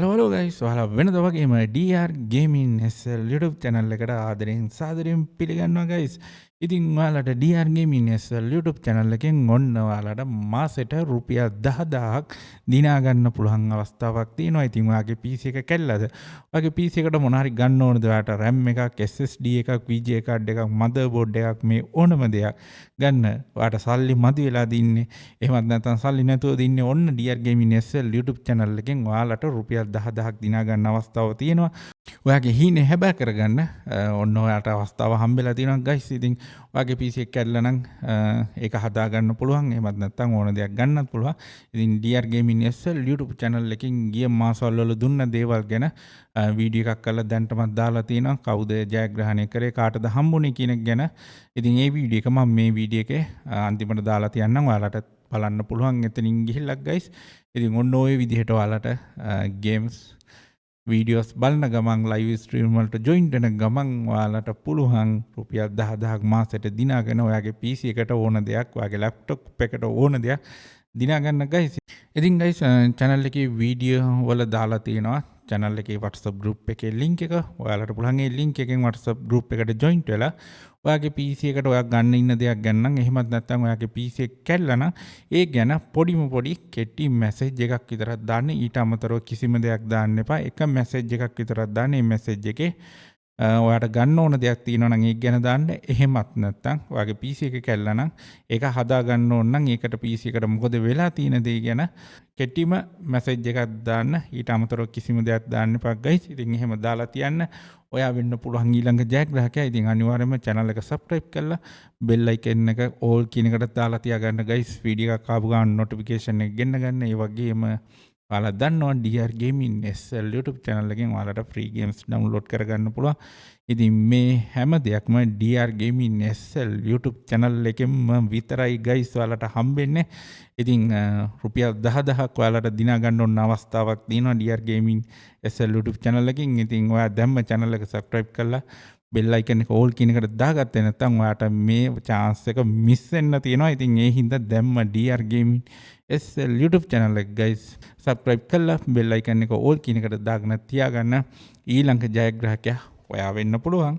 Hello guys ඔයාලා වෙනද වගේම DR Gaming SL YouTube channel එකට ආදරෙන් සාදරයෙන් පිළිගන්නවා ගයිස්. ඉතින් ඔයාලට DR Gaming SL YouTube channel එකෙන් ඔන්න ඔයාලට මාසෙට රුපියල් 10000ක් දිනා ගන්න පුළුවන් අවස්ථාවක් තියෙනවා. ඉතින් ඔයාගේ PC එක කැල්ලද? ඔයාගේ PC එකට මොන හරි ගන්න ඕනද? ඔයාලට RAM එකක්, SSD එකක්, VGA card එකක්, motherboard එකක් මේ ඕනම දෙයක් ගන්න. ඔයාලට සල්ලි මදි වෙලා දින්නේ. එහෙමත් නැත්නම් සල්ලි නැතුව දින්නේ ඔන්න DR Gaming SL YouTube channel එකෙන් ඔයාලට රුපියල් 10,000ක් දිනා ගන්න අවස්ථාව තියෙනවා. ඔයාගේ හීනේ හැබෑ කරගන්න ඔන්න ඔයාලට අවස්ථාව හම්බෙලා තියෙනවා guys. ඉතින් ඔයාගේ PC එක කැඩලා නම් ඒක හදා ගන්න පුළුවන්. එහෙමත් නැත්නම් ඕන දෙයක් ගන්නත් පුළුවන්. ඉතින් DR Gaming SL YouTube channel එකකින් ගිය මාසවල වල දුන්න දේවල් ගැන වීඩියෝ එකක් කරලා දැන්ටමත් දාලා තියෙනවා. කවුද ජයග්‍රහණය කරේ කාටද හම්බුනේ කියන එක ගැන. ඉතින් මේ වීඩියෝ එක මම මේ වීඩියෝ එකේ අන්තිමට දාලා තියන්නම්. ඔයාලට බලන්න පුළුවන් එතනින් ගිහිල්ලා guys. ඉතින් ඔන්න ඔය විදිහට ඔයාලට ගේම්ස් වීඩියෝස් බලන ගමන් ලයිව් ස්ට්‍රීම් වලට ජොයින් වෙන ගමන් ඔයාලට පුළුවන් රුපියල් 10000ක් මාසෙට දිනාගෙන ඔයාගේ PC එකට ඕන දෙයක්, ඔයාගේ ලැප්ටොප් එකට ඕන දෙයක් දිනා ගන්න guys. ඉතින් guys channel එකේ වීඩියෝ වල දාලා තියෙනවා. channel එකේ WhatsApp group එකේ link එක. ඔයාලට පුළුවන් ඒ link එකෙන් WhatsApp group එකට join වෙලා ඔයාගේ PC එකට ඔයා ගන්න ඉන්න දෙයක් ගන්නම්. එහෙමත් නැත්නම් ඔයාගේ PC එක කැඩලා නම් ඒ ගැන පොඩි කෙටි මැසේජ් එකක් විතරක් දාන්න. ඊට අමතරව කිසිම දෙයක් දාන්න එපා. එක මැසේජ් එකක් විතරක් දාන්න. මේ මැසේජ් එකේ ඔයාට ගන්න ඕන දෙයක් තියෙනවා නම් ඒක ගැන දාන්න. එහෙමත් නැත්නම් ඔයාගේ PC එක කැඩලා නම් ඒක හදා ගන්න ඕන නම් ඒකට PC එකට මොකද වෙලා තියෙන දේ ගැන කෙටිම මැසේජ් එකක් දාන්න. ඊට අමතරව කිසිම දෙයක් දාන්න එපා guys. ඉතින් එහෙම දාලා තියන්න. ඔයා වෙන්න පුළුවන් ඊළඟ ජයග්‍රාහකයා. ඉතින් අනිවාර්යයෙන්ම channel එක subscribe කරලා bell icon එක all කියන එකට දාලා තියාගන්න guys. වීඩියෝ එකක් ආපු ගමන් notification එක ගෙන්න ගන්න. ඒ වගේම ඔයාලා දන්නවා DR Gaming SL YouTube channel එකෙන් ඔයාලට free games download කරගන්න පුළුවන්. ඉතින් මේ හැම දෙයක්ම DR Gaming SL YouTube channel එකෙන්ම විතරයි guys ඔයාලට හම්බෙන්නේ. ඉතින් රුපියල් 10000ක් ඔයාලට දිනා ගන්න ඕන අවස්ථාවක් තියෙනවා DR Gaming SL YouTube channel එකෙන්. ඉතින් ඔයා දැම්ම channel එක subscribe කරලා bell icon එක all කියන එකට දාගත්තේ නැත්නම් ඔයාට මේ chance එක miss වෙන්න තියෙනවා. ඉතින් ඒ හින්දා දැම්ම DR Gaming SL YouTube channel එක guys subscribe කරලා bell icon එක all කියන එකට දාගෙන තියාගන්න. ඊළඟ ජයග්‍රාහකයා ඔයා වෙන්න පුළුවන්.